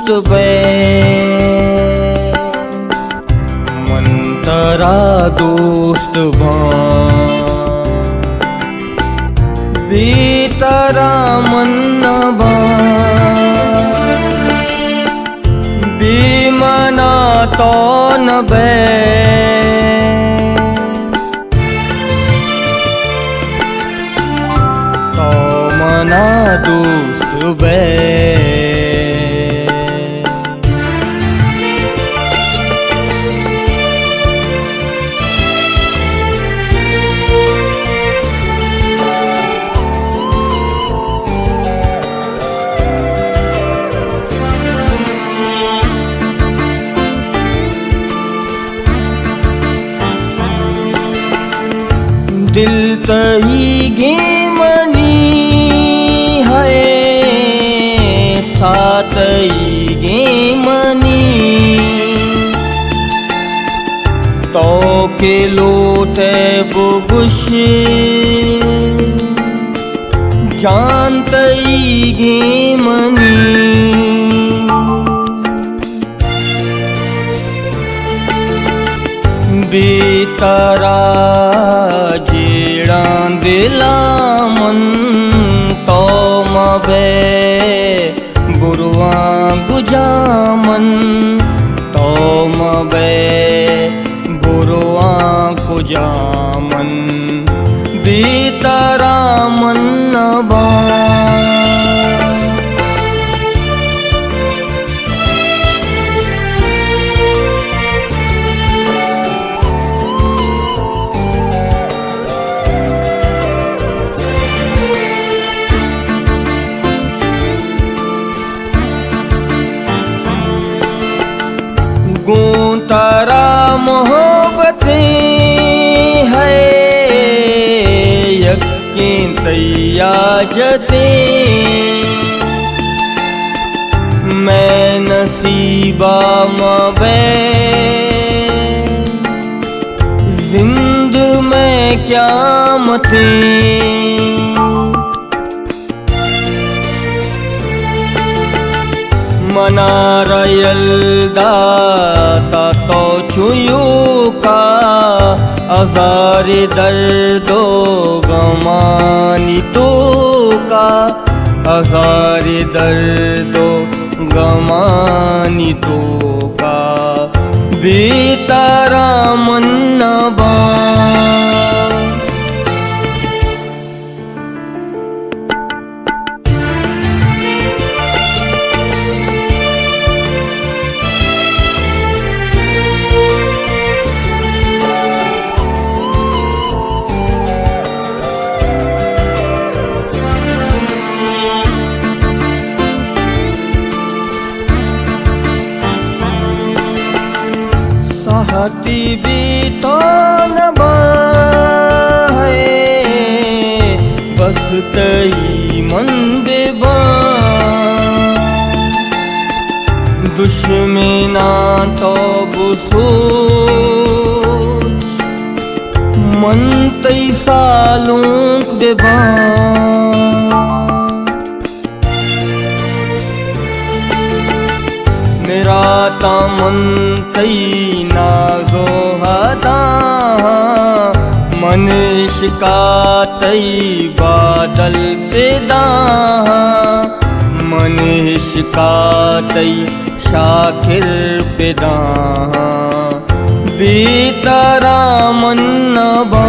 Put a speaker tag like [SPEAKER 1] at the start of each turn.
[SPEAKER 1] दोस्त बे मंतरा दोस्त बीतरा मन बीमना तो न बे तो मना दोस्त बे दिल तही गे मनी है साथ गे मनी तो के लोटे बुगुश जानते गे मनी बेतारा जेड़ा दिला मन तो मबे बुरुआ गुजामन तो मबे बुरुआ गुजामन बेतारा मन नबा तारा मोहब्बतें है यकीन तैयाजतें मैं नसीबा मबे जिंद में क्या मते मना रयलदा तो छुयू का अज़ारे दर्दो गमानी तो का अज़ारे दर्दो गमानी तो का बेतारा मन नबा हती भी तो नबा है बस तई मन बेबा दुश्मना तो बुसोच मन तई सालों बेबा मेरा तामन तई नाजो हदा मन इश्का तई बादल पैदा मन इश्का तई शाकिर पैदा बेतारा मन नबा